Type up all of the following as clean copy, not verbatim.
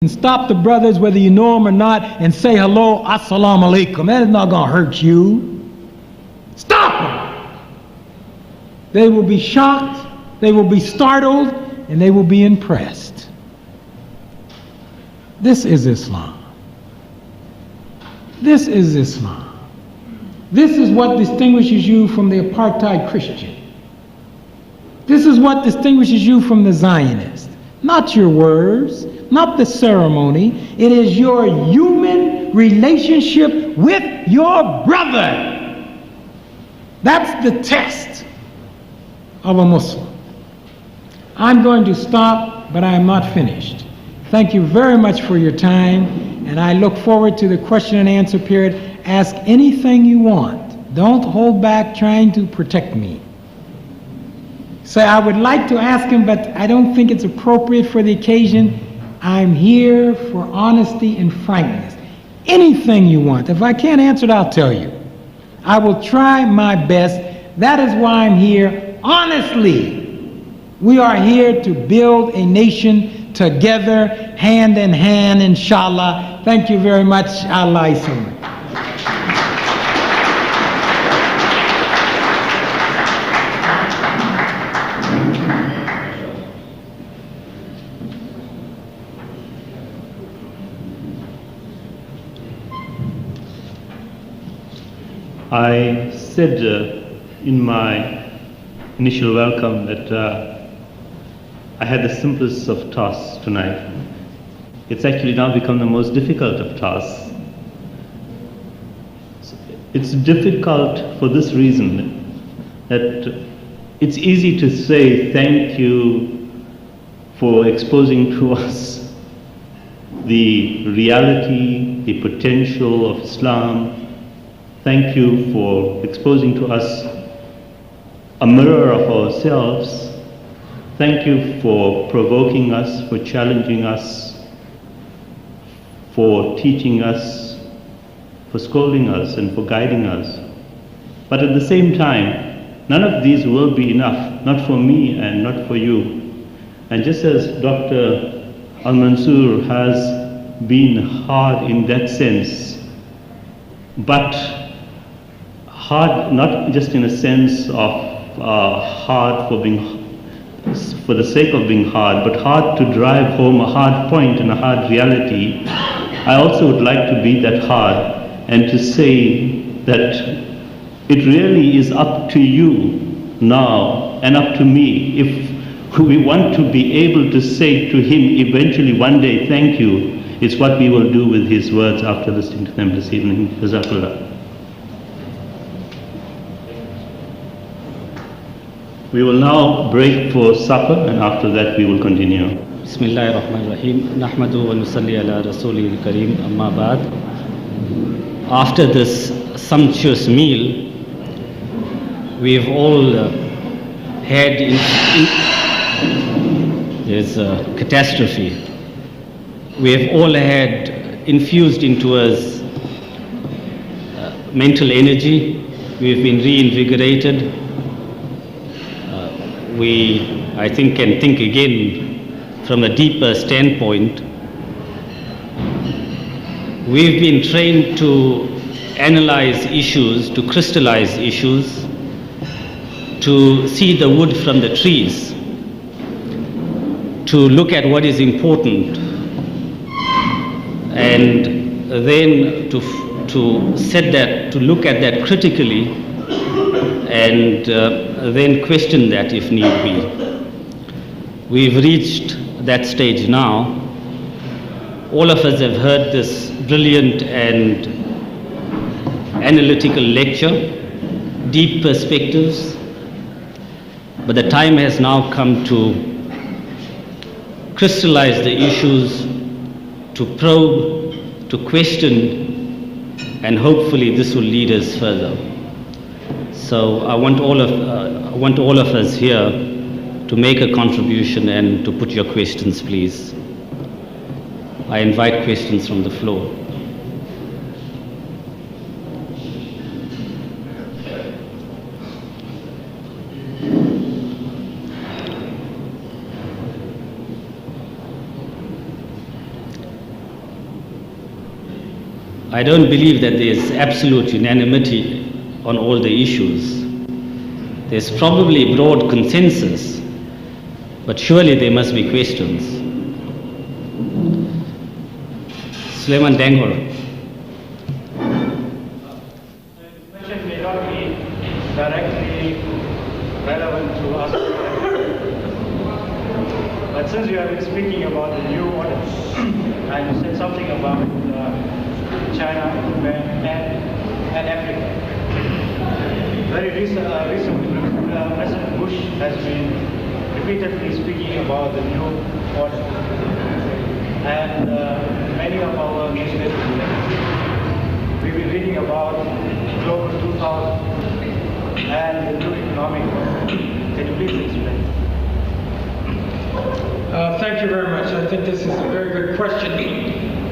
And stop the brothers, whether you know them or not, and say hello, assalamu alaikum. That is not going to hurt you. Stop them. They will be shocked, they will be startled, and they will be impressed. This is Islam. This is Islam. This is what distinguishes you from the apartheid Christian. This is what distinguishes you from the Zionist. Not your words, not the ceremony. It is your human relationship with your brother. That's the test of a Muslim. I'm going to stop, but I am not finished. Thank you very much for your time, and I look forward to the question and answer period. Ask anything you want. Don't hold back trying to protect me. Say, I would like to ask him, but I don't think it's appropriate for the occasion. I'm here for honesty and frankness. Anything you want. If I can't answer it, I'll tell you. I will try my best. That is why I'm here. Honestly, we are here to build a nation together, hand in hand, inshallah. Thank you very much. Allah Islam. I said in my initial welcome that I had the simplest of tasks tonight. It's actually now become the most difficult of tasks. It's difficult for this reason, that it's easy to say thank you for exposing to us the reality, the potential of Islam. Thank you for exposing to us a mirror of ourselves. Thank you for provoking us, for challenging us, for teaching us, for scolding us, and for guiding us. But at the same time, none of these will be enough, not for me and not for you. And just as Dr. Al-Mansour has been hard in that sense, but hard not just in a sense of hard for the sake of being hard, but hard to drive home a hard point and a hard reality. I also would like to be that hard and to say that it really is up to you now and up to me. If we want to be able to say to him eventually one day thank you, it's what we will do with his words after listening to them this evening. Jazakallah. We will now break for supper, and after that we will continue. Bismillahir Rahmanir Rahim. Nahmadu wa nusalli ala Rasulil Kareem. Amma ba'd. After this sumptuous meal, we've all had there's a catastrophe. We have all had infused into us mental energy. We've been reinvigorated. We, I think, can think again from a deeper standpoint. We've been trained to analyze issues, to crystallize issues, to see the wood from the trees, to look at what is important, and then to set that, to look at that critically, and then question that if need be. We've reached that stage now. All of us have heard this brilliant and analytical lecture, deep perspectives, but the time has now come to crystallize the issues, to probe, to question, and hopefully this will lead us further. So I want all of us here to make a contribution and to put your questions, please. I invite questions from the floor. I don't believe that there's absolute unanimity on all the issues. There's probably broad consensus, but surely there must be questions. Suleiman Dangor. The question may not be directly relevant to us, but since you have been speaking about the new order, and you said something about China and Africa. Very recently, President Bush has been repeatedly speaking about the new order, and many of our newspapers we've been reading about Global 2000 and the new economic order. Can you please explain? Thank you very much. I think this is a very good question.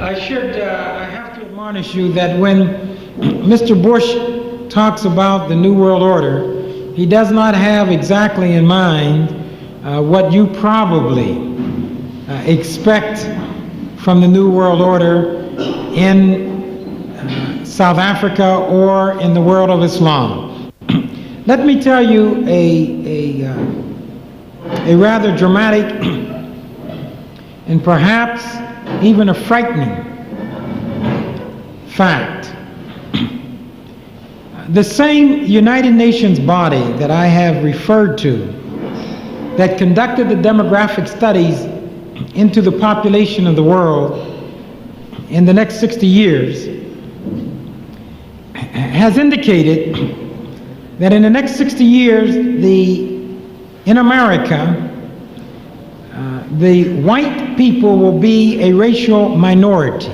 I have to admonish you that when Mr. Bush talks about the New World Order, he does not have exactly in mind what you probably expect from the New World Order in South Africa or in the world of Islam. Let me tell you a rather dramatic and perhaps even a frightening fact. The same United Nations body that I have referred to that conducted the demographic studies into the population of the world in the next 60 years has indicated that in the next 60 years, in America, the white people will be a racial minority.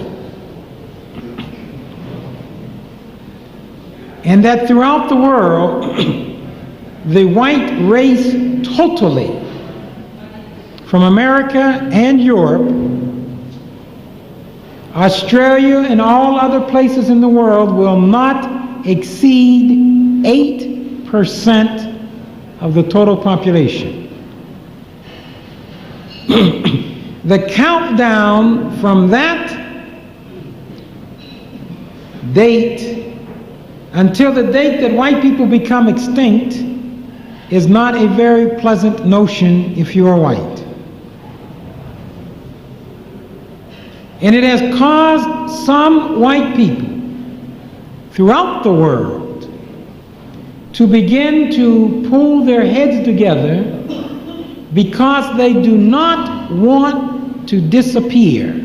And that throughout the world, the white race totally, from America and Europe, Australia and all other places in the world, will not exceed 8% of the total population. The countdown from that date until the date that white people become extinct is not a very pleasant notion if you are white. And it has caused some white people throughout the world to begin to pull their heads together because they do not want to disappear.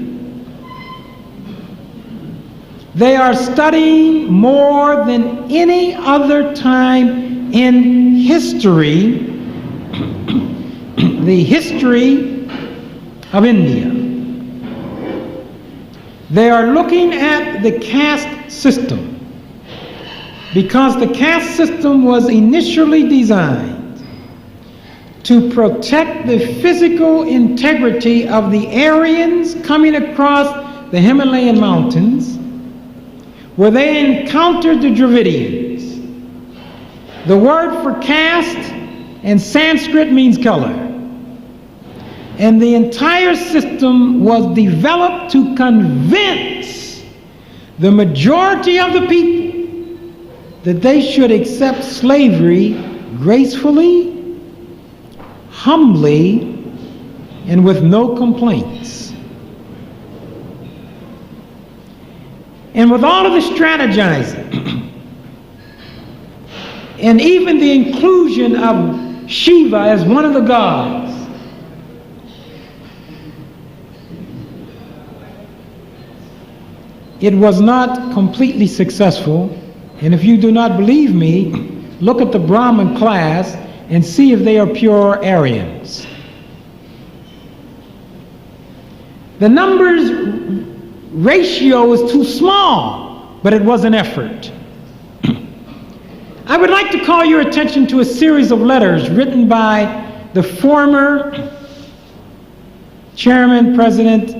They are studying more than any other time in history, the history of India. They are looking at the caste system because the caste system was initially designed to protect the physical integrity of the Aryans coming across the Himalayan mountains, where they encountered the Dravidians. The word for caste in Sanskrit means color. And the entire system was developed to convince the majority of the people that they should accept slavery gracefully, humbly, and with no complaints. And with all of the strategizing, and even the inclusion of Shiva as one of the gods, it was not completely successful. And if you do not believe me, look at the Brahmin class and see if they are pure Aryans. The numbers ratio is too small, but it was an effort. I would like to call your attention to a series of letters written by the former Chairman President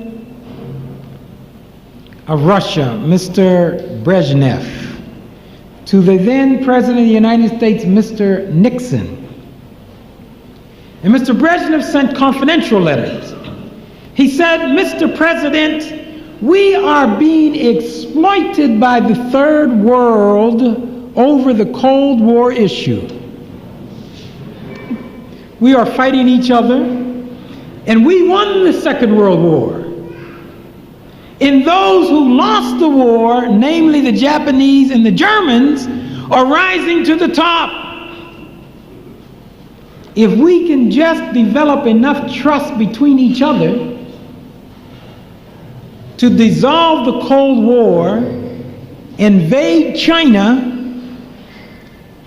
of Russia, Mr. Brezhnev, to the then President of the United States, Mr. Nixon. And Mr. Brezhnev sent confidential letters. He said, Mr. President, we are being exploited by the third world over the Cold War issue. We are fighting each other, and we won the Second World War. And those who lost the war, namely the Japanese and the Germans, are rising to the top. If we can just develop enough trust between each other to dissolve the Cold War, invade China,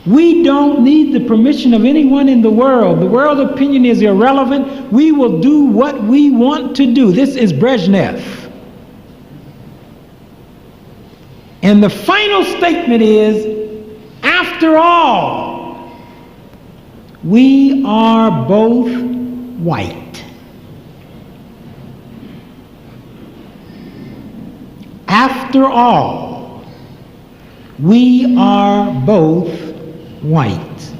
we don't need the permission of anyone in the world. The world opinion is irrelevant. We will do what we want to do. This is Brezhnev. And the final statement is, after all, we are both white. After all, we are both white.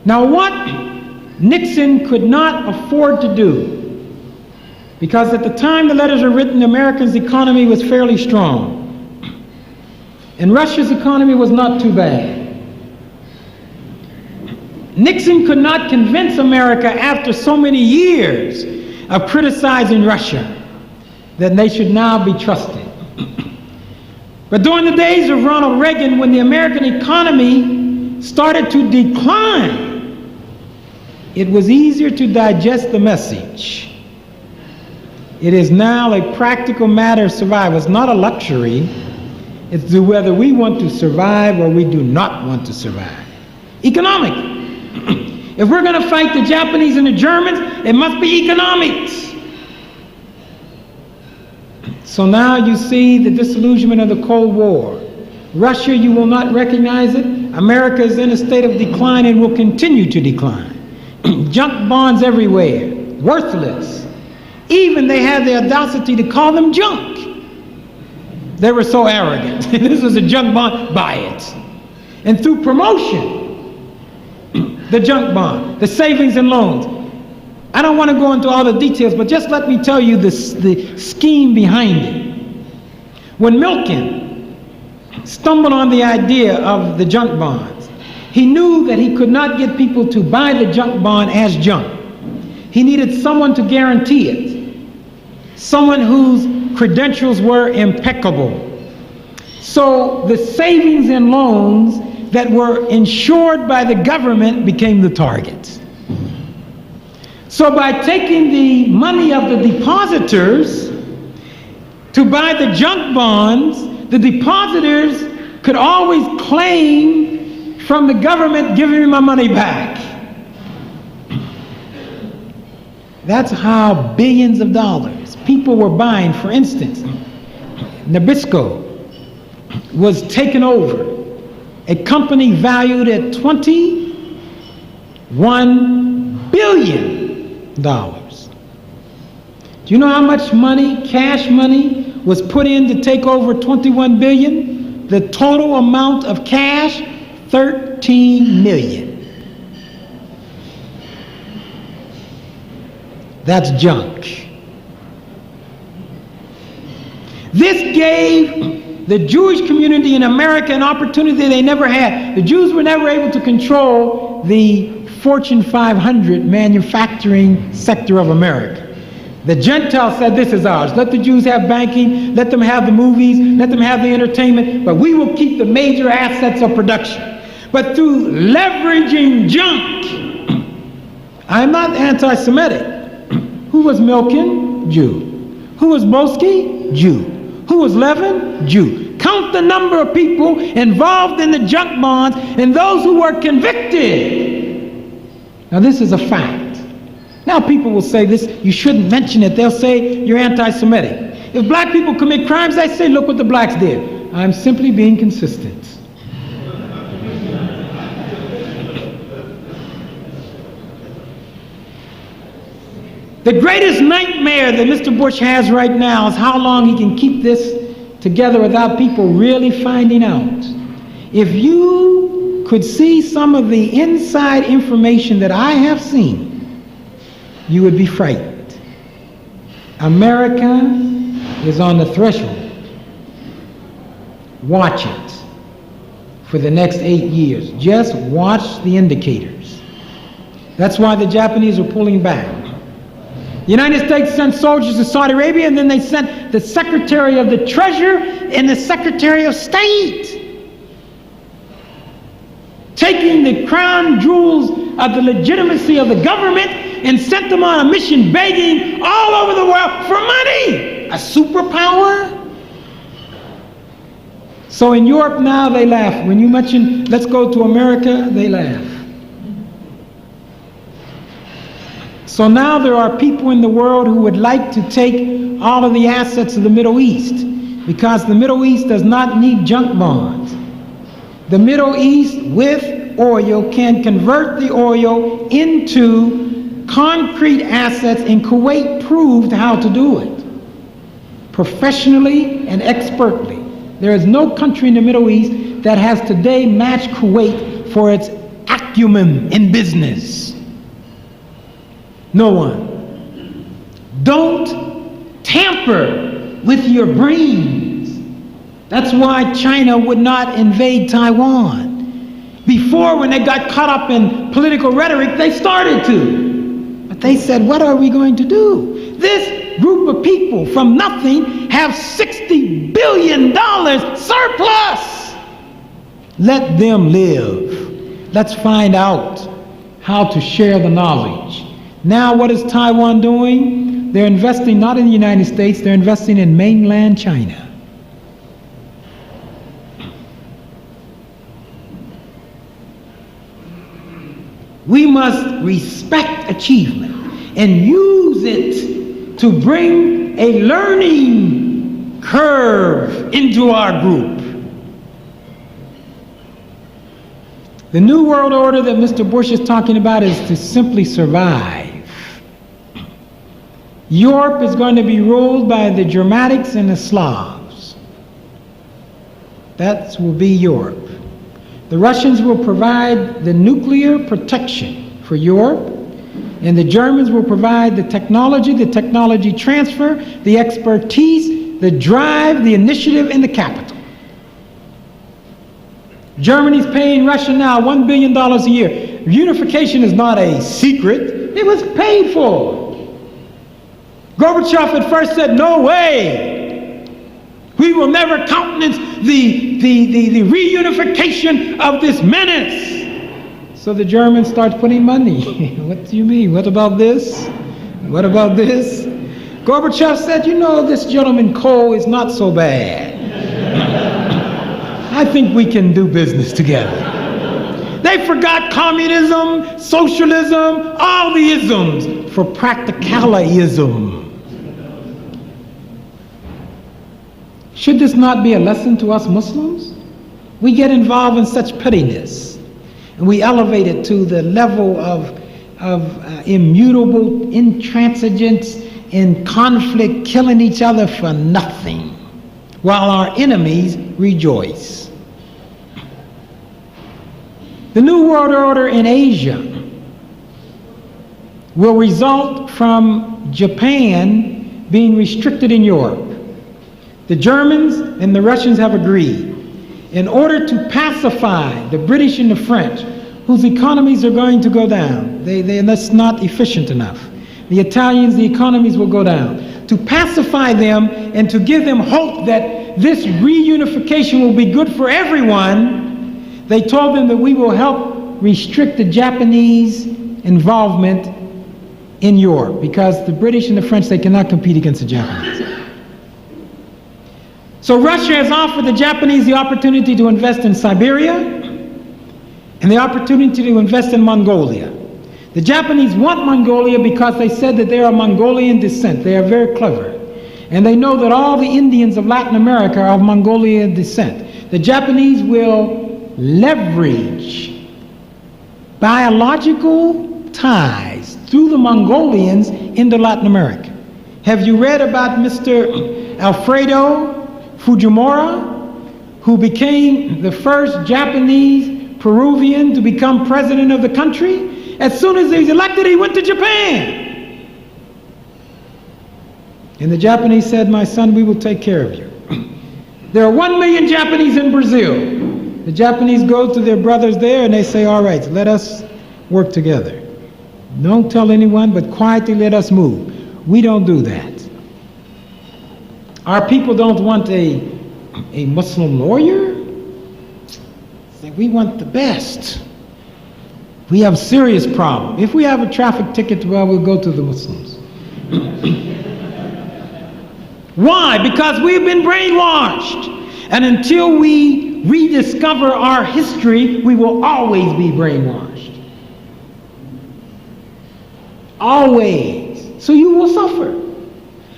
Now, what Nixon could not afford to do, because at the time the letters were written, the Americans' economy was fairly strong, and Russia's economy was not too bad. Nixon could not convince America, after so many years of criticizing Russia, that they should now be trusted. But during the days of Ronald Reagan, when the American economy started to decline, it was easier to digest the message. It is now a practical matter of survival. It's not a luxury. It's whether we want to survive or we do not want to survive. Economically. If we're going to fight the Japanese and the Germans, it must be economics. So now you see the disillusionment of the Cold War. Russia, you will not recognize it. America is in a state of decline and will continue to decline. Junk bonds everywhere, worthless. Even they had the audacity to call them junk. They were so arrogant. This was a junk bond, buy it. And through promotion, the junk bond, the savings and loans. I don't want to go into all the details, but just let me tell you the scheme behind it. When Milken stumbled on the idea of the junk bonds, he knew that he could not get people to buy the junk bond as junk. He needed someone to guarantee it, someone whose credentials were impeccable. So the savings and loans that were insured by the government became the target. So by taking the money of the depositors to buy the junk bonds, the depositors could always claim from the government, "Give me my money back." That's how billions of dollars people were buying. For instance, Nabisco was taken over, a company valued at $21 billion. Do you know how much money, cash money, was put in to take over 21 billion? The total amount of cash, 13 million. That's junk. This gave the Jewish community in America an opportunity they never had. The Jews were never able to control the Fortune 500 manufacturing sector of America. The Gentiles said, "This is ours. Let the Jews have banking, let them have the movies, let them have the entertainment, but we will keep the major assets of production." But through leveraging junk, I'm not anti-Semitic. Who was Milken? Jew. Who was O.P.E.C? Jew. Who was Levin? Jew. Count the number of people involved in the junk bonds and those who were convicted. Now this is a fact. Now people will say this, you shouldn't mention it. They'll say you're anti-Semitic. If black people commit crimes, I say, look what the blacks did. I'm simply being consistent. The greatest nightmare that Mr. Bush has right now is how long he can keep this together without people really finding out. If you could see some of the inside information that I have seen, you would be frightened. America is on the threshold. Watch it for the next 8 years. Just watch the indicators. That's why the Japanese are pulling back. The United States sent soldiers to Saudi Arabia, and then they sent the Secretary of the Treasury and the Secretary of State, taking the crown jewels of the legitimacy of the government and sent them on a mission begging all over the world for money. A superpower? So in Europe now they laugh. When you mention, let's go to America, they laugh. So now there are people in the world who would like to take all of the assets of the Middle East, because the Middle East does not need junk bonds. The Middle East with oil can convert the oil into concrete assets, and Kuwait proved how to do it professionally and expertly. There is no country in the Middle East that has today matched Kuwait for its acumen in business. No one. Don't tamper with your brains. That's why China would not invade Taiwan. Before, when they got caught up in political rhetoric, they started to. But they said, what are we going to do? This group of people from nothing have $60 billion surplus. Let them live. Let's find out how to share the knowledge. Now what is Taiwan doing? They're investing not in the United States, they're investing in mainland China. We must respect achievement and use it to bring a learning curve into our group. The New World Order that Mr. Bush is talking about is to simply survive. Europe is going to be ruled by the Germanics and the Slavs. That will be Europe. The Russians will provide the nuclear protection for Europe, and the Germans will provide the technology transfer, the expertise, the drive, the initiative, and the capital. Germany's paying Russia now $1 billion a year. Unification is not a secret. It was paid for. Gorbachev at first said, no way. We will never countenance the reunification of this menace. So the Germans start putting money. What do you mean? What about this? What about this? Gorbachev said, you know, this gentleman Kohl is not so bad. I think we can do business together. They forgot communism, socialism, all the isms for practicalism. Should this not be a lesson to us Muslims? We get involved in such pettiness, and we elevate it to the level of immutable intransigence in conflict, killing each other for nothing, while our enemies rejoice. The New World Order in Asia will result from Japan being restricted in Europe. The Germans and the Russians have agreed, in order to pacify the British and the French, whose economies are going to go down. That's not efficient enough. The Italians, the economies will go down. To pacify them and to give them hope that this reunification will be good for everyone, they told them that we will help restrict the Japanese involvement in Europe, because the British and the French, they cannot compete against the Japanese. So Russia has offered the Japanese the opportunity to invest in Siberia and the opportunity to invest in Mongolia. The Japanese want Mongolia because they said that they are Mongolian descent. They are very clever. And they know that all the Indians of Latin America are of Mongolian descent. The Japanese will leverage biological ties through the Mongolians into Latin America. Have you read about Mr. Alfredo Fujimura, who became the first Japanese Peruvian to become president of the country? As soon as he was elected, he went to Japan. And the Japanese said, my son, we will take care of you. There are 1 million Japanese in Brazil. The Japanese go to their brothers there and they say, all right, let us work together. Don't tell anyone, but quietly let us move. We don't do that. Our people don't want a Muslim lawyer. We want the best. We have a serious problem. If we have a traffic ticket, well, we'll go to the Muslims. Why? Because we've been brainwashed. And until we rediscover our history, we will always be brainwashed. Always. So you will suffer.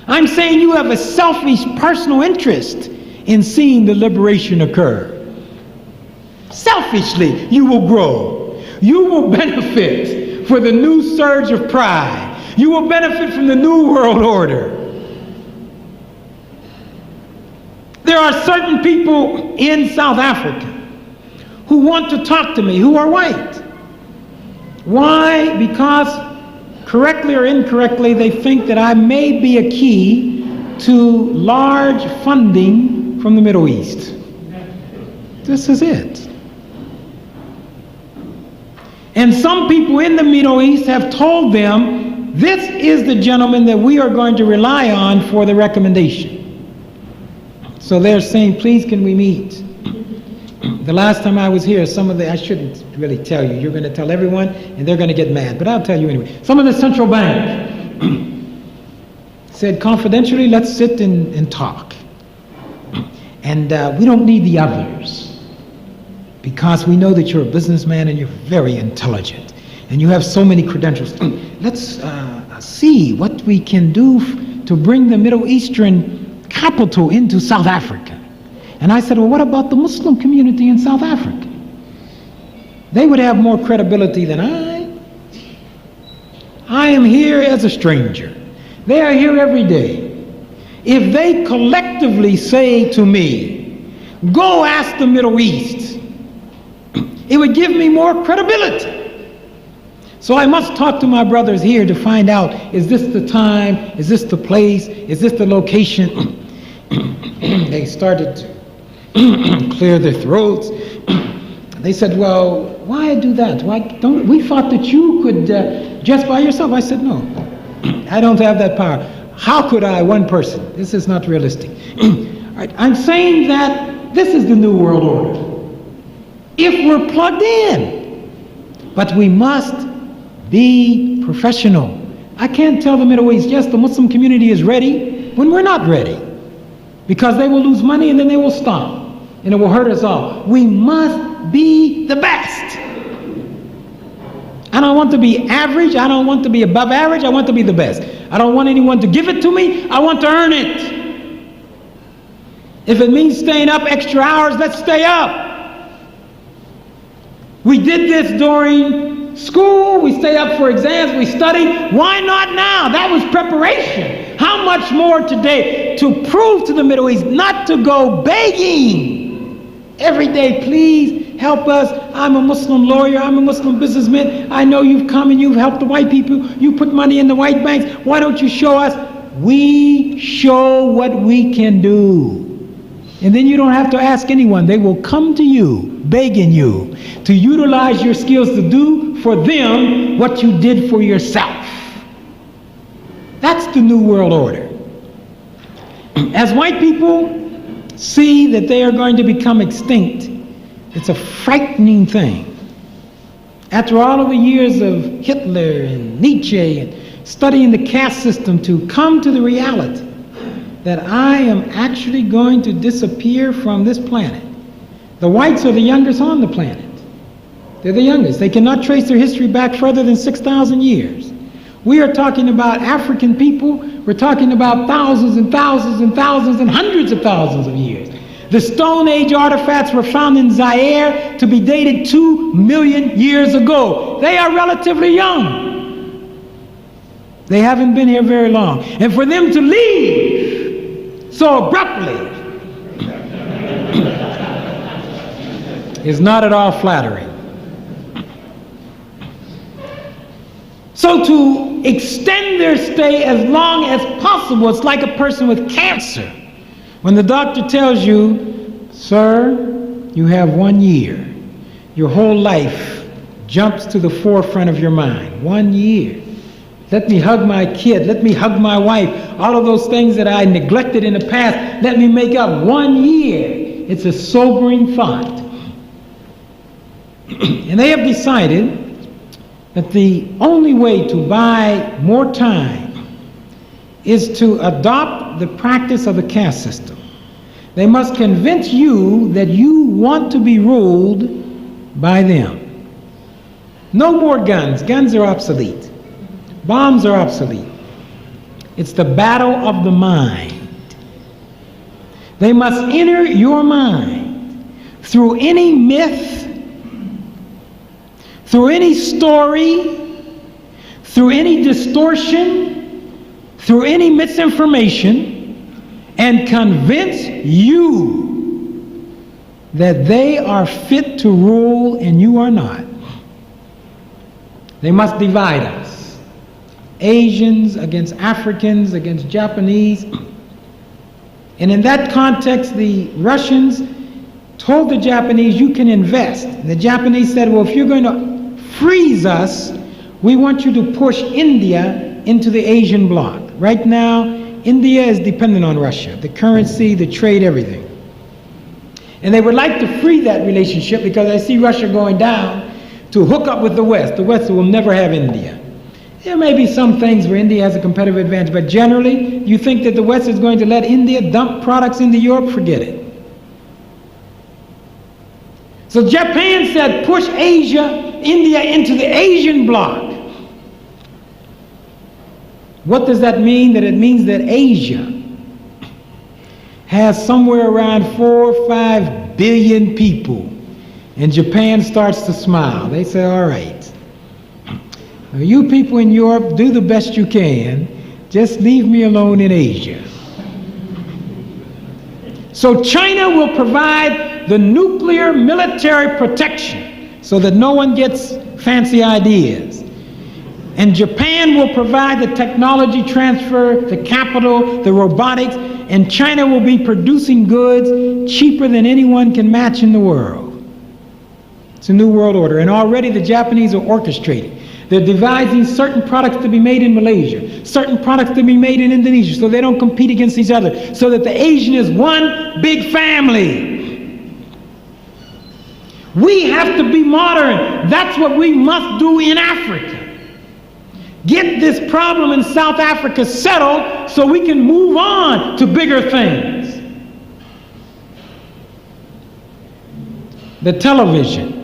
I'm saying you have a selfish personal interest in seeing the liberation occur. Selfishly, you will grow. You will benefit for the new surge of pride. You will benefit from the new world order. There are certain people in South Africa who want to talk to me who are white. Why? Because correctly or incorrectly, they think that I may be a key to large funding from the Middle East. This is it. And some people in the Middle East have told them, this is the gentleman that we are going to rely on for the recommendation. So they're saying, please can we meet? The last time I was here, I shouldn't really tell you, you're going to tell everyone and they're going to get mad, but I'll tell you anyway. Some of the central bank said confidentially, let's sit and talk. And we don't need the others because we know that you're a businessman and you're very intelligent and you have so many credentials. Let's see what we can do to bring the Middle Eastern capital into South Africa. And I said, well, what about the Muslim community in South Africa? They would have more credibility than I. I am here as a stranger. They are here every day. If they collectively say to me, go ask the Middle East, it would give me more credibility. So I must talk to my brothers here to find out, is this the time? Is this the place? Is this the location? They started to clear their throats. They said, well, why do that? Why don't we thought that you could just by yourself? I said, no, I don't have that power. How could I, one person? This is not realistic. Right, I'm saying that this is the new world order. If we're plugged in, but we must be professional. I can't tell the Middle East, yes, the Muslim community is ready when we're not ready. Because they will lose money and then they will stop. And it will hurt us all. We must be the best. I don't want to be average. I don't want to be above average. I want to be the best. I don't want anyone to give it to me. I want to earn it. If it means staying up extra hours, let's stay up. We did this during school. We stay up for exams. We study. Why not now? That was preparation. How much more today to prove to the Middle East not to go begging every day, please help us. I'm a Muslim lawyer. I'm a Muslim businessman. I know you've come and you've helped the white people. You put money in the white banks. Why don't you show us? We show what we can do. And then you don't have to ask anyone. They will come to you, begging you to utilize your skills to do for them what you did for yourself. That's the new world order. As white people see that they are going to become extinct, it's a frightening thing. After all of the years of Hitler and Nietzsche and studying the caste system, to come to the reality that I am actually going to disappear from this planet. The whites are the youngest on the planet. They're the youngest. They cannot trace their history back further than 6,000 years. We are talking about African people. We're talking about thousands and thousands and thousands and hundreds of thousands of years. The Stone Age artifacts were found in Zaire to be dated 2 million years ago. They are relatively young. They haven't been here very long. And for them to leave so abruptly is not at all flattering. So to extend their stay as long as possible. It's like a person with cancer. When the doctor tells you, sir, you have 1 year, your whole life jumps to the forefront of your mind. 1 year. Let me hug my kid. Let me hug my wife. All of those things that I neglected in the past, let me make up. 1 year. It's a sobering thought. And they have decided that the only way to buy more time is to adopt the practice of the caste system. They must convince you that you want to be ruled by them. No more guns. Guns are obsolete. Bombs are obsolete. It's the battle of the mind. They must enter your mind through any myth, through any story, through any distortion, through any misinformation, and convince you that they are fit to rule and you are not. They must divide us. Asians against Africans, against Japanese. And in that context, the Russians told the Japanese, you can invest. And the Japanese said, well, if you're going to freeze us, we want you to push India into the Asian bloc. Right now, India is dependent on Russia, the currency, the trade, everything. And they would like to free that relationship because I see Russia going down to hook up with the West. The West will never have India. There may be some things where India has a competitive advantage, but generally, you think that the West is going to let India dump products into Europe? Forget it. So Japan said, push India into the Asian bloc. What does that mean? That it means that Asia has somewhere around 4 or 5 billion people. And Japan starts to smile. They say, all right, you people in Europe, do the best you can. Just leave me alone in Asia. So China will provide the nuclear military protection so that no one gets fancy ideas. And Japan will provide the technology transfer, the capital, the robotics, and China will be producing goods cheaper than anyone can match in the world. It's a new world order, and already the Japanese are orchestrating. They're devising certain products to be made in Malaysia, certain products to be made in Indonesia, so they don't compete against each other, so that the Asian is one big family. We have to be modern. That's what we must do in Africa. Get this problem in South Africa settled so we can move on to bigger things. The television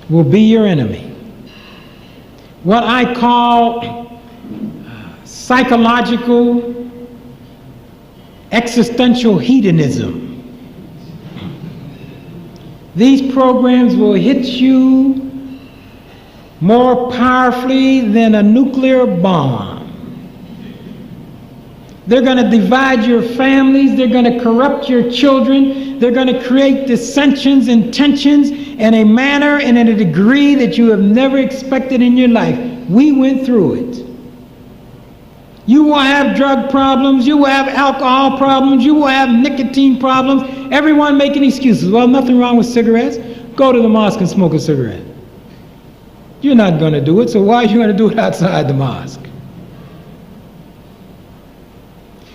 will be your enemy. What I call psychological existential hedonism. These programs will hit you more powerfully than a nuclear bomb. They're going to divide your families. They're going to corrupt your children. They're going to create dissensions and tensions in a manner and in a degree that you have never expected in your life. We went through it. You will have drug problems. You will have alcohol problems. You will have nicotine problems. Everyone making excuses. Well, nothing wrong with cigarettes. Go to the mosque and smoke a cigarette. You're not going to do it, so why are you going to do it outside the mosque?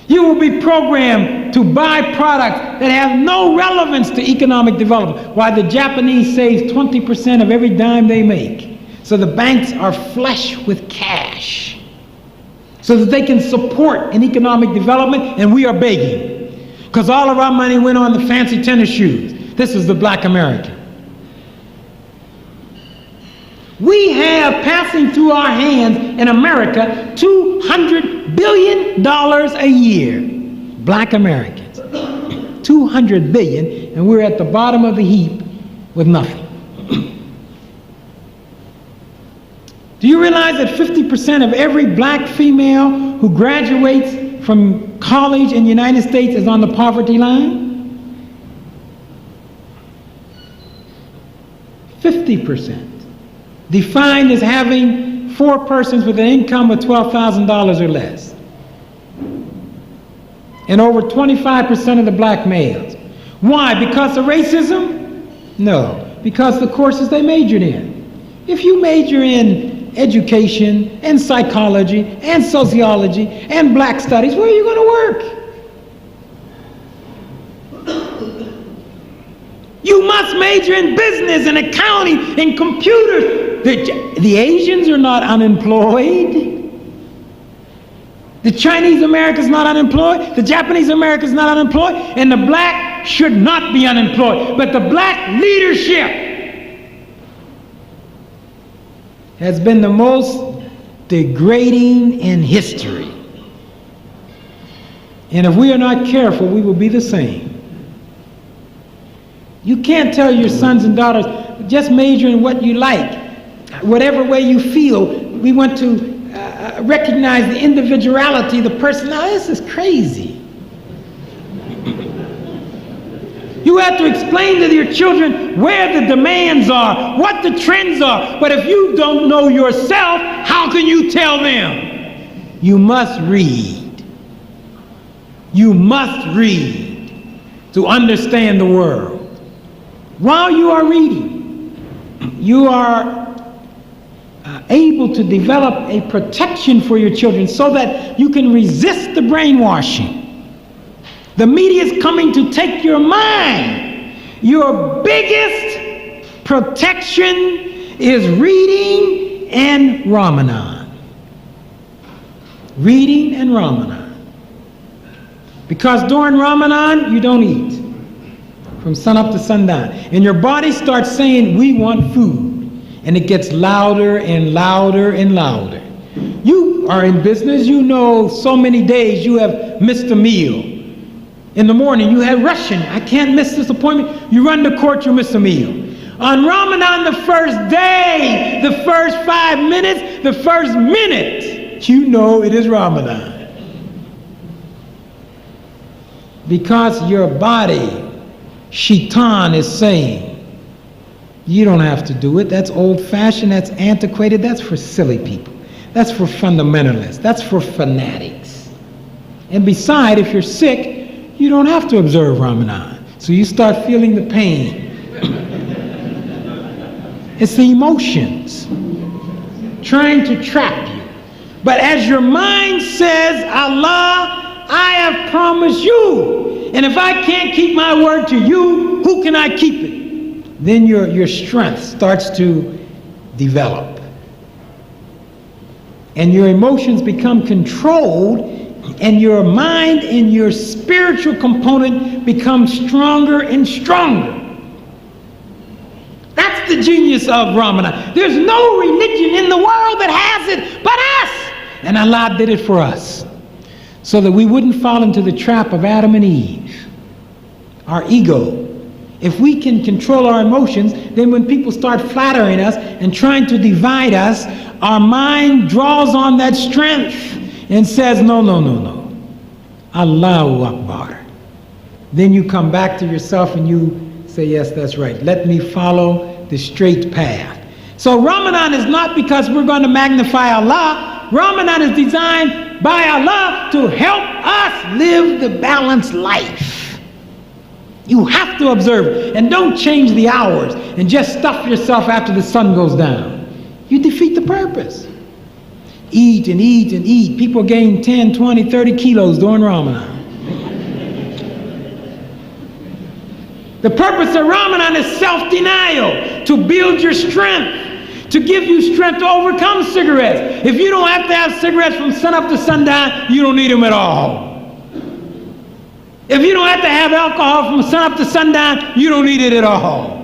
You will be programmed to buy products that have no relevance to economic development. Why the Japanese save 20% of every dime they make. So the banks are flush with cash. So that they can support an economic development, and we are begging. Because all of our money went on the fancy tennis shoes. This is the black American. We have passing through our hands in America $200 billion a year. Black Americans. 200 billion, and we're at the bottom of the heap with nothing. Do you realize that 50% of every black female who graduates from college in the United States is on the poverty line? 50%. Defined as having 4 persons with an income of $12,000 or less. And over 25% of the black males. Why? Because of racism? No. Because the courses they majored in. If you major in education and psychology and sociology and black studies, where are you going to work? You must major in business and accounting and computers. The Asians are not unemployed. The Chinese American is not unemployed. The Japanese American is not unemployed. And the black should not be unemployed. But the black leadership has been the most degrading in history. And if we are not careful, we will be the same. You can't tell your sons and daughters, just major in what you like, whatever way you feel. We want to recognize the individuality, the personality. This is crazy. You have to explain to your children where the demands are, what the trends are. But if you don't know yourself, how can you tell them? You must read. You must read to understand the world. While you are reading, you are able to develop a protection for your children so that you can resist the brainwashing. The media is coming to take your mind. Your biggest protection is reading and Ramadan. Reading and Ramadan. Because during Ramadan, you don't eat. From sun up to sundown. And your body starts saying, we want food. And it gets louder and louder and louder. You are in business, you know so many days you have missed a meal. In the morning, you had rushing. I can't miss this appointment. You run to court, you miss a meal. On Ramadan, the first day, the first 5 minutes, the first minute, you know it is Ramadan. Because your body, Shaitan is saying, you don't have to do it. That's old-fashioned, that's antiquated, that's for silly people. That's for fundamentalists, that's for fanatics. And besides, if you're sick, you don't have to observe Ramadan. So you start feeling the pain. It's the emotions trying to trap you. But as your mind says, Allah, I have promised you, and if I can't keep my word to you, who can I keep it? Then your strength starts to develop. And your emotions become controlled, and your mind and your spiritual component become stronger and stronger. That's the genius of Ramadan. There's no religion in the world that has it but us. And Allah did it for us, so that we wouldn't fall into the trap of Adam and Eve, our ego. If we can control our emotions, then when people start flattering us and trying to divide us, our mind draws on that strength and says, no, no, no, no. Allahu Akbar. Then you come back to yourself and you say, yes, that's right. Let me follow the straight path. So Ramadan is not because we're going to magnify Allah. Ramadan is designed by Allah to help us live the balanced life. You have to observe it. And don't change the hours and just stuff yourself after the sun goes down. You defeat the purpose. Eat and eat and eat. People gain 10, 20, 30 kilos during Ramadan. The purpose of Ramadan is self-denial, to build your strength, to give you strength to overcome cigarettes. If you don't have to have cigarettes from sun up to sundown, you don't need them at all. If you don't have to have alcohol from sun up to sundown, you don't need it at all.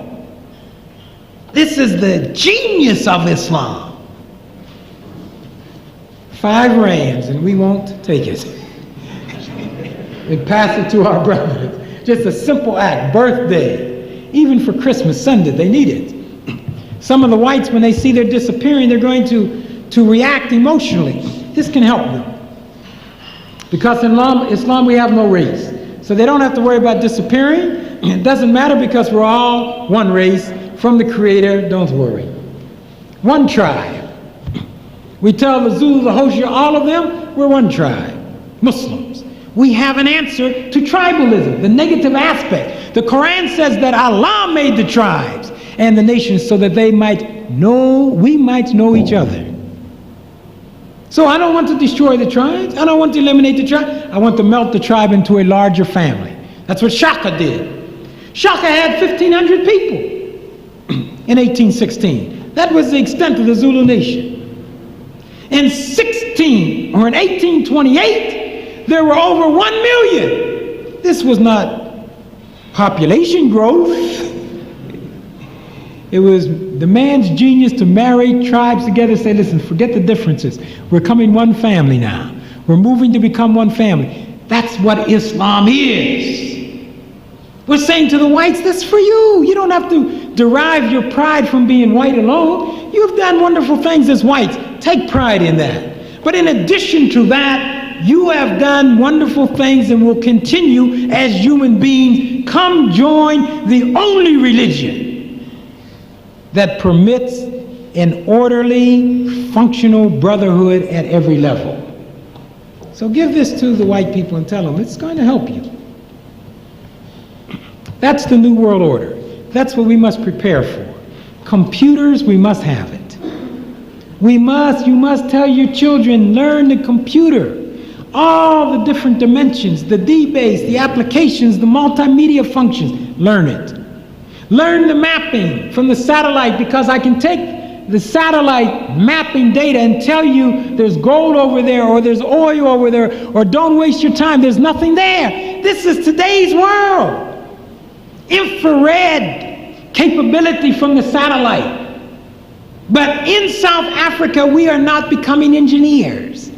This is the genius of Islam. 5 rands and we won't take it. We pass it to our brothers. Just a simple act, birthday. Even for Christmas, Sunday, they need it. Some of the whites, when they see they're disappearing, they're going to react emotionally. This can help them. Because in Islam we have no race. So they don't have to worry about disappearing. It doesn't matter because we're all one race from the Creator. Don't worry. One tribe. We tell the Zulu, the Hoshia, all of them, we're one tribe, Muslims. We have an answer to tribalism, the negative aspect. The Quran says that Allah made the tribes and the nations so that we might know each other. So I don't want to destroy the tribes. I don't want to eliminate the tribe. I want to melt the tribe into a larger family. That's what Shaka did. Shaka had 1,500 people in 1816. That was the extent of the Zulu nation. In 1828, there were over 1 million. This was not population growth. It was the man's genius to marry tribes together, say, listen, forget the differences. We're becoming one family now. We're moving to become one family. That's what Islam is. We're saying to the whites, that's for you. You don't have to derive your pride from being white alone. You've done wonderful things as whites. Take pride in that. But in addition to that, you have done wonderful things and will continue as human beings. Come join the only religion that permits an orderly, functional brotherhood at every level. So give this to the white people and tell them it's going to help you. That's the New World Order. That's what we must prepare for. Computers, we must have it. You must tell your children, learn the computer. All the different dimensions, the D-base, the applications, the multimedia functions, learn it. Learn the mapping from the satellite, because I can take the satellite mapping data and tell you there's gold over there or there's oil over there, or don't waste your time, there's nothing there. This is today's world. Infrared capability from the satellite. But in South Africa, we are not becoming engineers.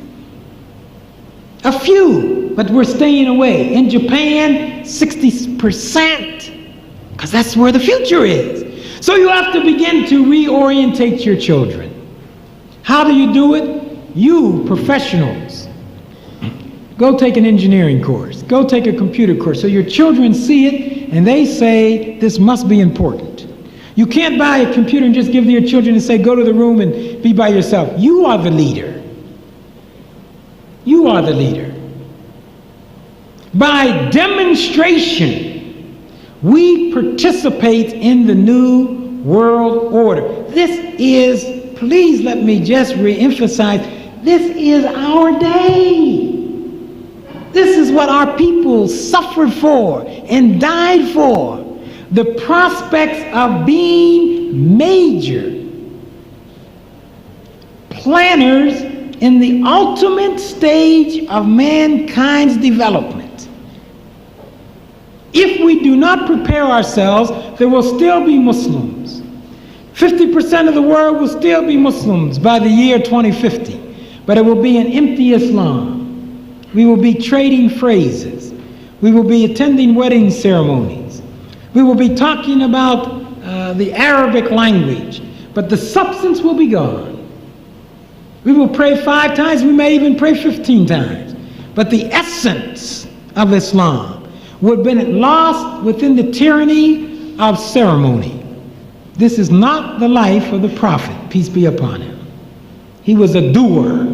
A few, but we're staying away. In Japan, 60%. Because that's where the future is. So you have to begin to reorientate your children. How do you do it? You, professionals, go take an engineering course. Go take a computer course so your children see it and they say, this must be important. You can't buy a computer and just give it to your children and say, go to the room and be by yourself. You are the leader. You are the leader. By demonstration, we participate in the New World Order. This is, please let me just re-emphasize, this is our day. This is what our people suffered for and died for. The prospects of being major planners in the ultimate stage of mankind's development. If we do not prepare ourselves, there will still be Muslims. 50% of the world will still be Muslims by the year 2050. But it will be an empty Islam. We will be trading phrases. We will be attending wedding ceremonies. We will be talking about the Arabic language. But the substance will be gone. We will pray 5 times. We may even pray 15 times. But the essence of Islam would have been lost within the tyranny of ceremony. This is not the life of the Prophet, peace be upon him. He was a doer.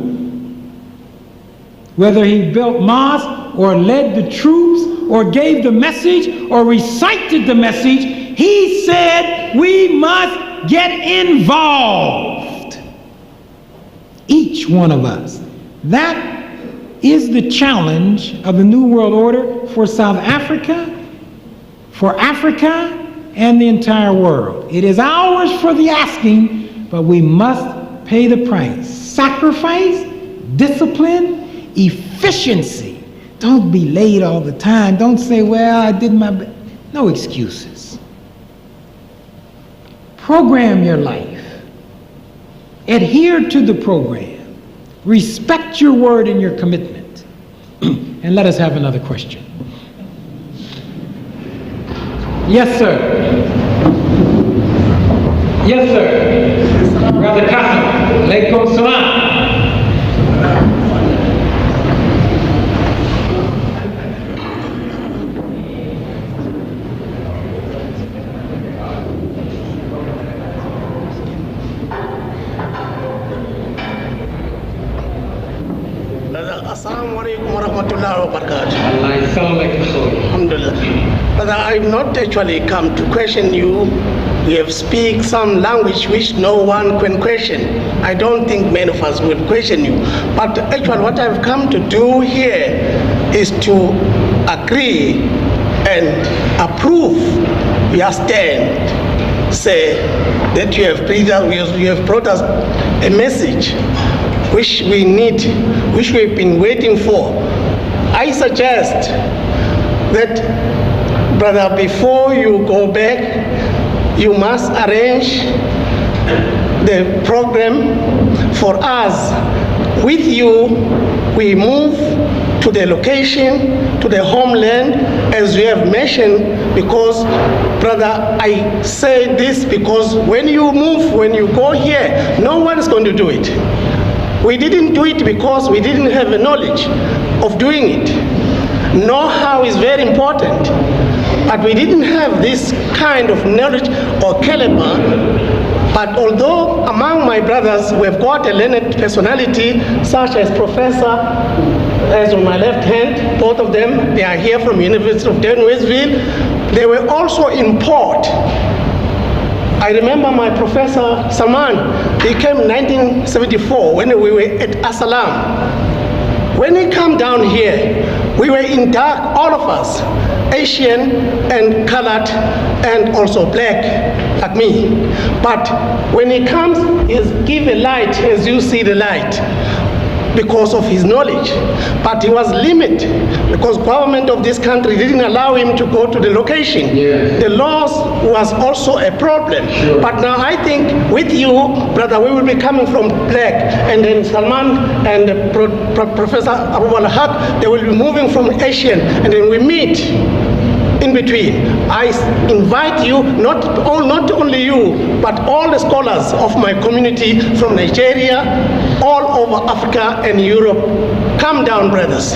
Whether he built mosques or led the troops or gave the message or recited the message, he said we must get involved. Each one of us. That is the challenge of the New World Order for South Africa, for Africa, and the entire world. It is ours for the asking, but we must pay the price. Sacrifice, discipline, efficiency. Don't be late all the time. Don't say, well, I did my best. No excuses. Program your life. Adhere to the program. Respect your word and your commitment. And let us have another question. Yes, sir. Yes, sir. Brother Qasim. Alaykum salam. warahmatullahi wabarakatuh. Allah Alhamdulillah. But I've not actually come to question you. We have speak some language which no one can question. I don't think many of us will question you. But actually what I've come to do here is to agree and approve your stand. Say that you have brought us a message which we need, which we've been waiting for. I suggest that, brother, before you go back, you must arrange the program for us. With you, we move to the location, to the homeland, as we have mentioned, because, brother, I say this because when you move, when you go here, no one is going to do it. We didn't do it because we didn't have the knowledge of doing it. Know-how is very important, but we didn't have this kind of knowledge or caliber. But although among my brothers we've got a learned personality such as Professor, as on my left hand, both of them, they are here from University of Westville. They were also in port. I remember my Professor Salman, he came in 1974 when we were at Asalam. When he came down here, we were in dark, all of us, Asian and colored and also black, like me. But when he comes, he's give a light, as you see the light, because of his knowledge. But he was limited because government of this country didn't allow him to go to the location. Yeah. The laws was also a problem. Sure. But now I think with you, brother, we will be coming from black, and then Salman and Professor Abu al-Haq, they will be moving from Asian, and then we meet in between. I invite you, not only you, but all the scholars of my community from Nigeria, all over Africa and Europe. Come down, brothers.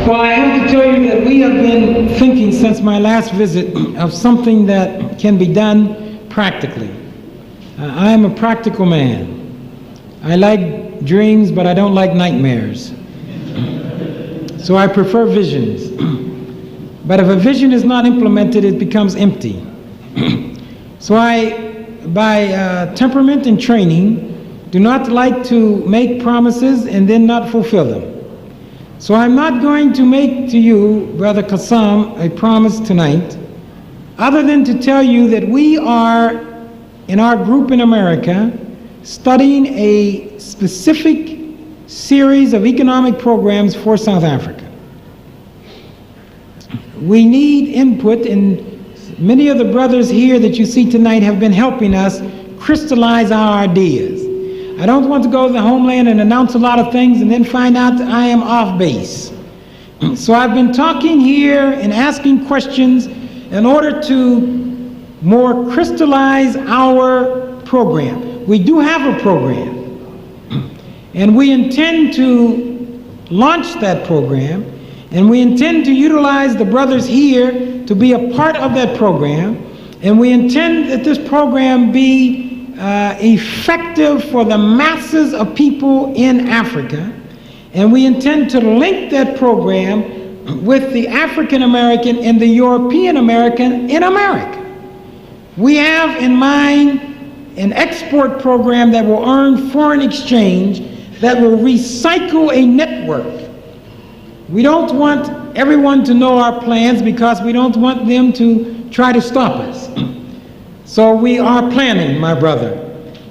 Well, I have to tell you that we have been thinking since my last visit of something that can be done practically. I am a practical man. I like dreams, but I don't like nightmares. So I prefer visions. But if a vision is not implemented, it becomes empty. So I, by temperament and training, do not like to make promises and then not fulfill them. So I'm not going to make to you, Brother Qassam, a promise tonight, other than to tell you that we are, in our group in America, studying a specific series of economic programs for South Africa. We need input, and many of the brothers here that you see tonight have been helping us crystallize our ideas. I don't want to go to the homeland and announce a lot of things and then find out that I am off base. So I've been talking here and asking questions in order to more crystallize our program. We do have a program, and we intend to launch that program, and we intend to utilize the brothers here to be a part of that program, and we intend that this program be effective for the masses of people in Africa, and we intend to link that program with the African American and the European American in America. We have in mind an export program that will earn foreign exchange, that will recycle a network. We don't want everyone to know our plans because we don't want them to try to stop us. So we are planning, my brother.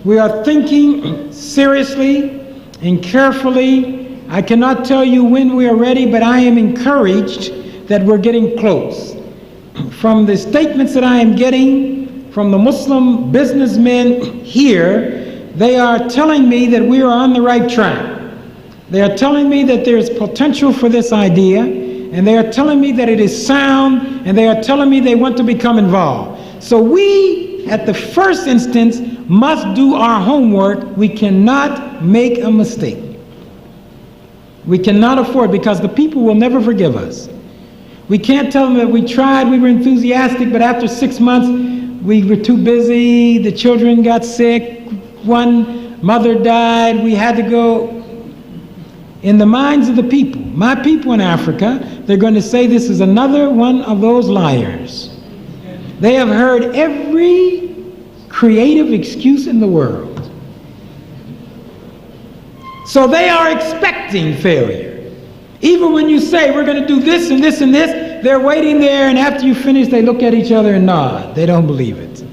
We are thinking seriously and carefully. I cannot tell you when we are ready, but I am encouraged that we're getting close. From the statements that I am getting from the Muslim businessmen here, they are telling me that we are on the right track. They are telling me that there's potential for this idea, and they are telling me that it is sound, and they are telling me they want to become involved. So we, at the first instance, must do our homework. We cannot make a mistake. We cannot afford, because the people will never forgive us. We can't tell them that we tried, we were enthusiastic, but after 6 months, we were too busy, the children got sick, one mother died, we had to go. in the minds of the people, my people in Africa, they're going to say this is another one of those liars. They have heard every creative excuse in the world. So they are expecting failure. Even when you say we're going to do this and this and this, they're waiting there, and after you finish, they look at each other and nod. They don't believe it.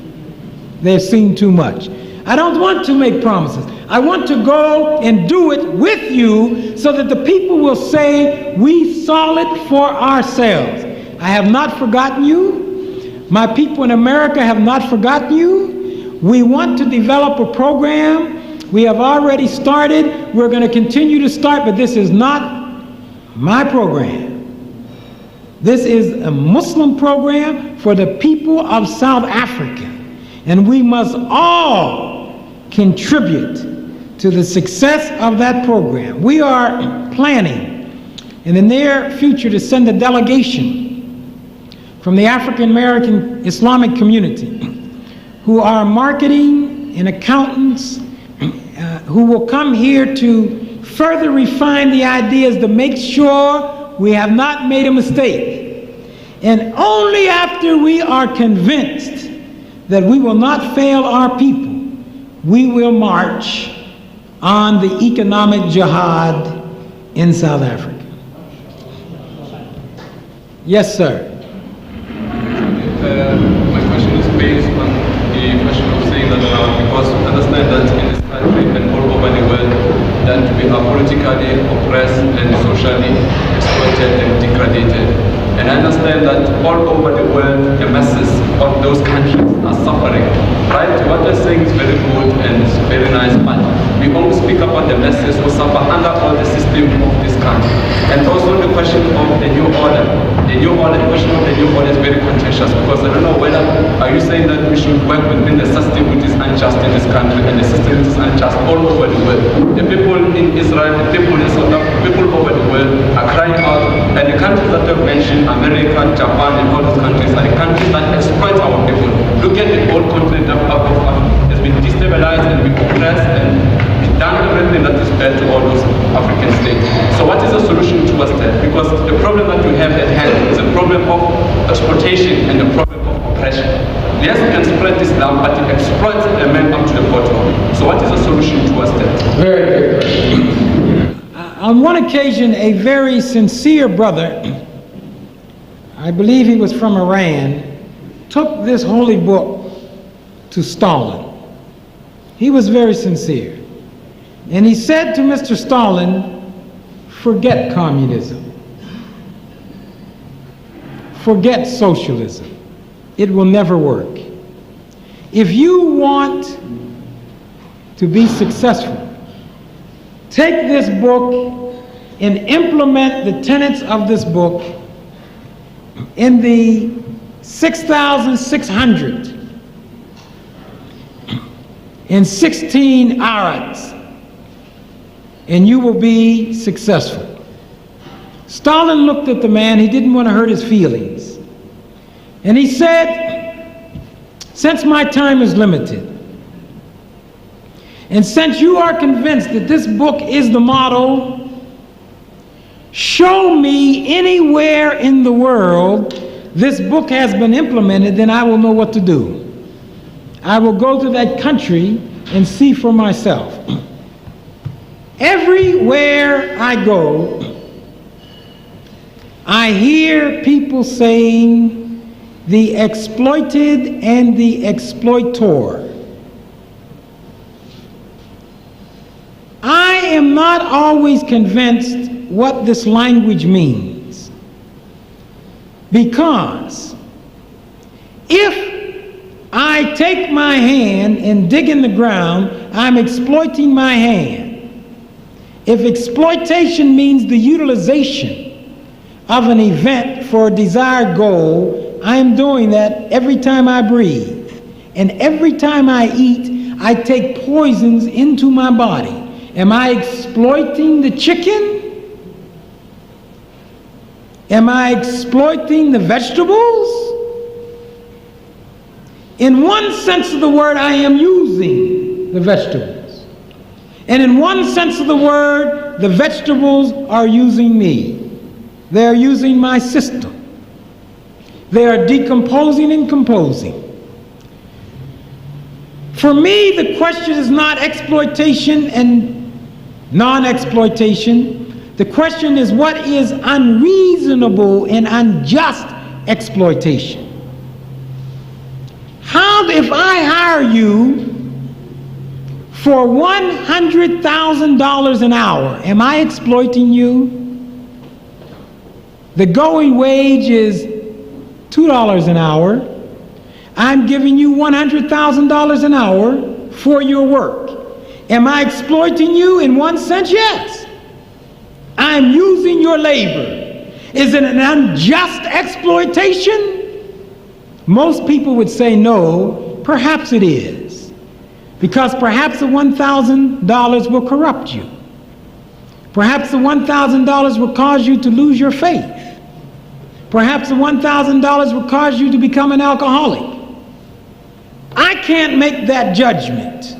They've seen too much. I don't want to make promises. I want to go and do it with you so that the people will say, we saw it for ourselves. I have not forgotten you. My people in America have not forgotten you. We want to develop a program. We have already started. We're going to continue to start, but this is not my program. This is a Muslim program for the people of South Africa. And we must all contribute to the success of that program. We are planning in the near future to send a delegation from the African American Islamic community who are marketing and accountants who will come here to further refine the ideas to make sure we have not made a mistake. And only after we are convinced that we will not fail our people, we will march on the economic jihad in South Africa. Yes, sir. My question is based on the question of saying that because understand that in this country and all over the world that we are politically oppressed and socially exploited and degraded. And I understand that all over the world, the masses of those countries are suffering. Right? What you're saying is very good and it's very nice, but we only speak about the masses who suffer under all the system of this country. And also the question of the new order. The question of the new order is very contentious because I don't know whether are you saying that we should work within the system which is unjust in this country and the system which is unjust all over the world. The people in Israel, the people in South Africa, people over the world are crying out, and the countries that I've mentioned, America, Japan, and all those countries are the countries that exploit our people. Look at the whole continent of Africa. It's been destabilized and been oppressed and done everything that is bad to all those African states. So what is the solution towards that? Because the problem that we have at hand is a problem of exploitation and a problem of oppression. Yes, we can spread this down, but it exploits the man up to the bottom. So what is the solution towards that? Very good question. On one occasion, a very sincere brother, I believe he was from Iran, took this holy book to Stalin. He was very sincere. And he said to Mr. Stalin, forget communism. Forget socialism. It will never work. If you want to be successful, take this book and implement the tenets of this book in the 6,616 ayats, and you will be successful. Stalin looked at the man. He didn't want to hurt his feelings. And he said, since my time is limited, and since you are convinced that this book is the model, show me anywhere in the world this book has been implemented, then I will know what to do. I will go to that country and see for myself. Everywhere I go, I hear people saying the exploited and the exploitor. I am not always convinced what this language means, because if I take my hand and dig in the ground, I'm exploiting my hand. If exploitation means the utilization of an event for a desired goal, I am doing that every time I breathe. And every time I eat, I take poisons into my body. Am I exploiting the chicken? Am I exploiting the vegetables? In one sense of the word, I am using the vegetables. And in one sense of the word, the vegetables are using me. They are using my system. They are decomposing and composing. For me, the question is not exploitation and non-exploitation. The question is, what is unreasonable and unjust exploitation? How, if I hire you for $100,000 an hour, am I exploiting you? The going wage is $2 an hour. I'm giving you $100,000 an hour for your work. Am I exploiting you? In one sense, yes. I'm using your labor. Is it an unjust exploitation? Most people would say no. Perhaps it is. Because perhaps the $1,000 will corrupt you. Perhaps the $1,000 will cause you to lose your faith. Perhaps the $1,000 will cause you to become an alcoholic. I can't make that judgment.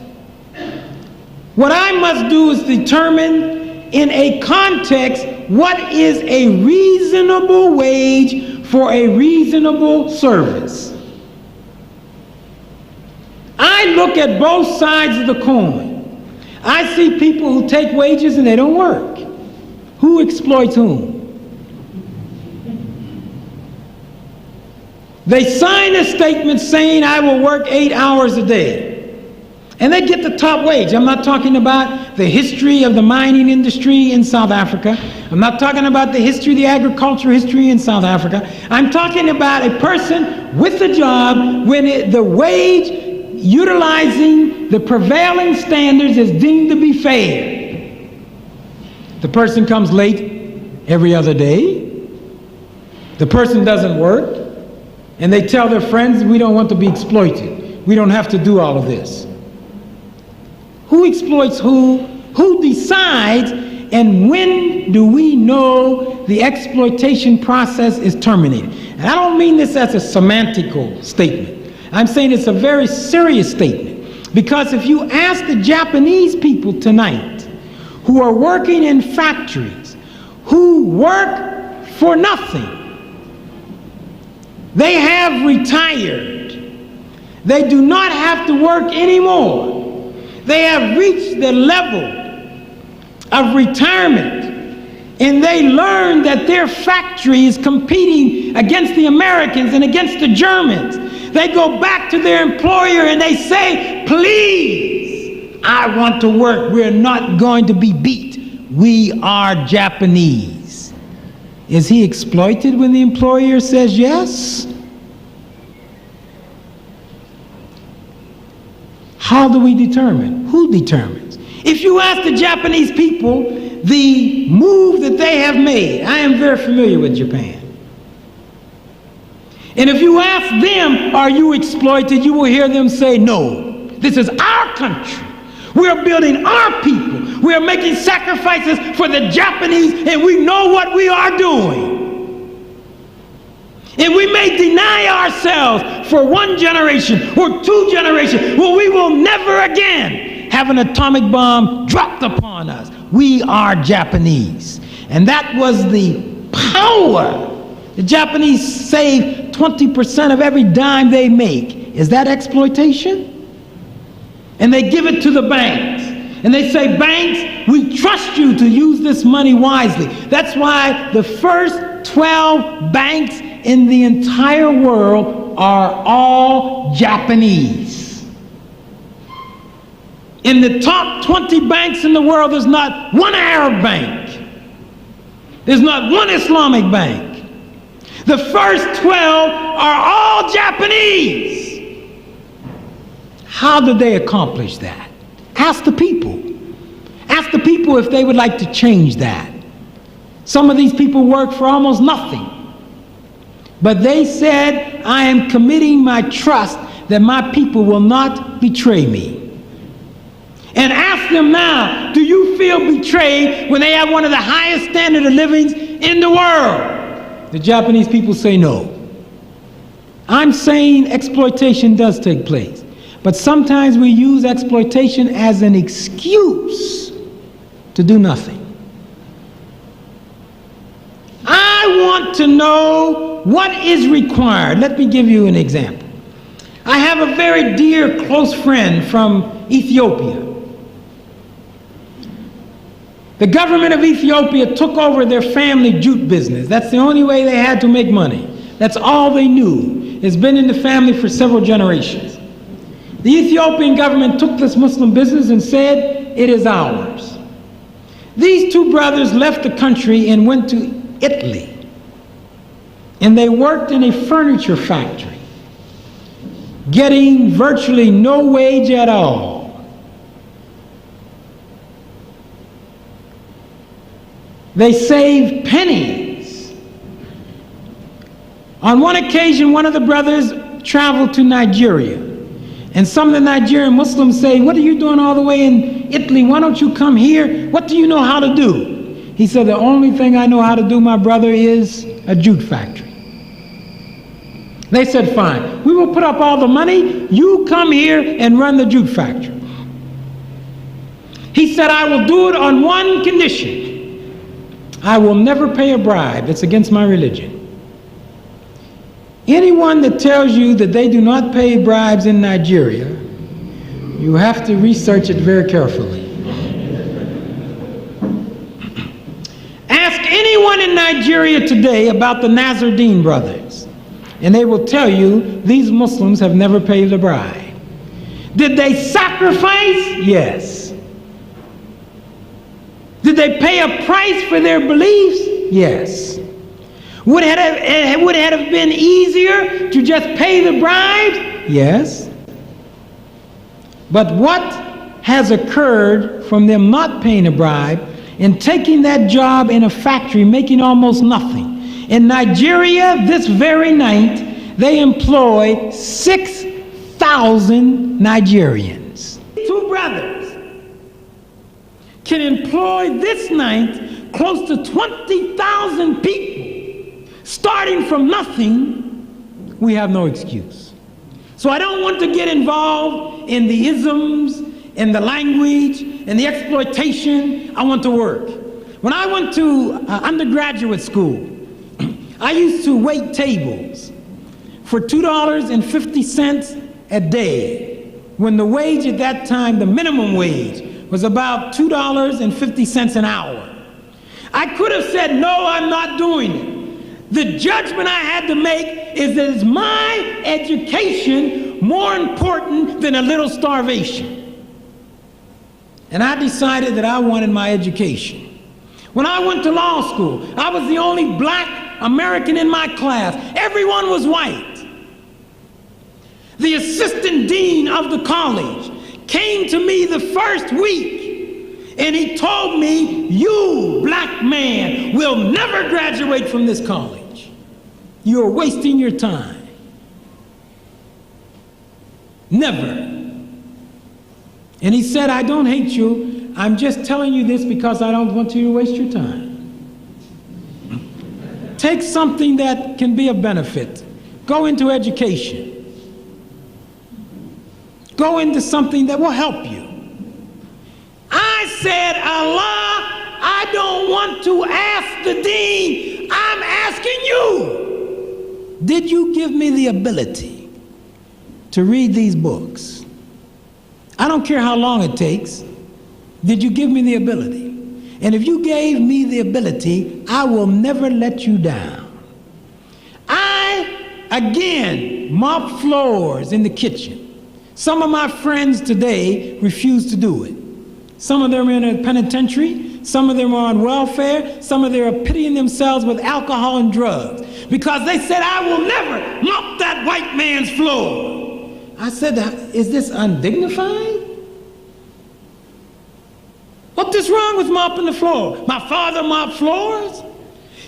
What I must do is determine in a context what is a reasonable wage for a reasonable service. I look at both sides of the coin. I see people who take wages and they don't work. Who exploits whom? They sign a statement saying, I will work 8 hours a day. And they get the top wage. I'm not talking about the history of the mining industry in South Africa. I'm not talking about the history, the agriculture history in South Africa. I'm talking about a person with a job when the wage utilizing the prevailing standards is deemed to be fair. The person comes late every other day. The person doesn't work. And they tell their friends, we don't want to be exploited. We don't have to do all of this. Who exploits who? Who decides? And when do we know the exploitation process is terminated? And I don't mean this as a semantical statement. I'm saying it's a very serious statement. Because if you ask the Japanese people tonight who are working in factories, who work for nothing, they have retired. They do not have to work anymore. They have reached the level of retirement, and they learn that their factory is competing against the Americans and against the Germans. They go back to their employer and they say, please, I want to work. We're not going to be beat. We are Japanese. Is he exploited when the employer says yes? How do we determine? Who determines? If you ask the Japanese people the move that they have made, I am very familiar with Japan. And if you ask them, are you exploited? You will hear them say, no, this is our country. We are building our people. We are making sacrifices for the Japanese, and we know what we are doing. And we may deny ourselves for 1 generation or 2 generations, but we will never again have an atomic bomb dropped upon us. We are Japanese. And that was the power. The Japanese save 20% of every dime they make. Is that exploitation? And they give it to the banks. And they say, banks, we trust you to use this money wisely. That's why the first 12 banks in the entire world are all Japanese. In the top 20 banks in the world, there's not one Arab bank. There's not one Islamic bank. The first 12 are all Japanese. How did they accomplish that? Ask the people. Ask the people if they would like to change that. Some of these people work for almost nothing. But they said, I am committing my trust that my people will not betray me. And ask them now, do you feel betrayed when they have one of the highest standard of living in the world? The Japanese people say no. I'm saying exploitation does take place. But sometimes we use exploitation as an excuse to do nothing. to know what is required. Let me give you an example. I have a very dear, close friend from Ethiopia. The government of Ethiopia took over their family jute business. That's the only way they had to make money. That's all they knew. It's been in the family for several generations. The Ethiopian government took this Muslim business and said, it is ours. These two brothers left the country and went to Italy. And they worked in a furniture factory, getting virtually no wage at all. They saved pennies. On one occasion, one of the brothers traveled to Nigeria. And some of the Nigerian Muslims say, what are you doing all the way in Italy? Why don't you come here? What do you know how to do? He said, the only thing I know how to do, my brother, is a jute factory. They said, fine, we will put up all the money. You come here and run the jute factory. He said, I will do it on one condition. I will never pay a bribe. It's against my religion. Anyone that tells you that they do not pay bribes in Nigeria, you have to research it very carefully. Ask anyone in Nigeria today about the Nasruddin brothers, and they will tell you these Muslims have never paid a bribe. Did they sacrifice? Yes. Did they pay a price for their beliefs? Yes. Would it have been easier to just pay the bribes? Yes. But what has occurred from them not paying a bribe and taking that job in a factory, making almost nothing? In Nigeria, this very night, they employ 6,000 Nigerians. Two brothers can employ this night close to 20,000 people. Starting from nothing, we have no excuse. So I don't want to get involved in the isms, in the language, in the exploitation. I want to work. When I went to undergraduate school, I used to wait tables for $2.50 a day, when the wage at that time, the minimum wage, was about $2.50 an hour. I could have said, no, I'm not doing it. The judgment I had to make is that is my education more important than a little starvation? And I decided that I wanted my education. When I went to law school, I was the only black American in my class. Everyone was white. The assistant dean of the college came to me the first week and he told me, you, black man, will never graduate from this college. You're wasting your time. Never. And he said, I don't hate you. I'm just telling you this because I don't want you to waste your time. Take something that can be of benefit. Go into education. Go into something that will help you. I said, Allah, I don't want to ask the dean. I'm asking you. Did you give me the ability to read these books? I don't care how long it takes. Did you give me the ability? And if you gave me the ability, I will never let you down. I, again, mop floors in the kitchen. Some of my friends today refuse to do it. Some of them are in a penitentiary, some of them are on welfare, some of them are pitying themselves with alcohol and drugs because they said, I will never mop that white man's floor. I said, is this undignified? What is wrong with mopping the floor? My father mopped floors.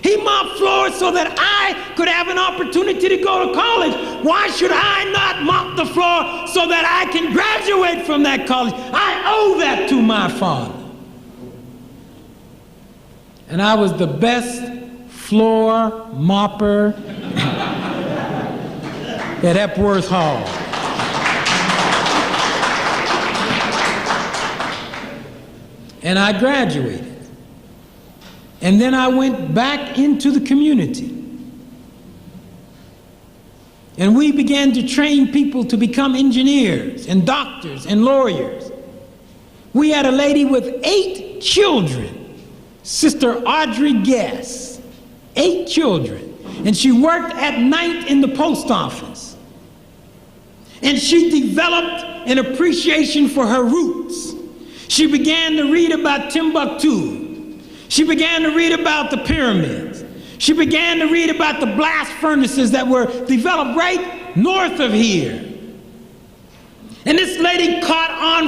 He mopped floors so that I could have an opportunity to go to college. Why should I not mop the floor so that I can graduate from that college? I owe that to my father. And I was the best floor mopper at Epworth Hall. And I graduated. And then I went back into the community And we began to train people to become engineers and doctors and lawyers. We had a lady with 8 children, Sister Audrey Guess, 8 children. And she worked at night in the post office. And she developed an appreciation for her roots. She began to read about Timbuktu. She began to read about the pyramids. She began to read about the blast furnaces that were developed right north of here. And this lady caught on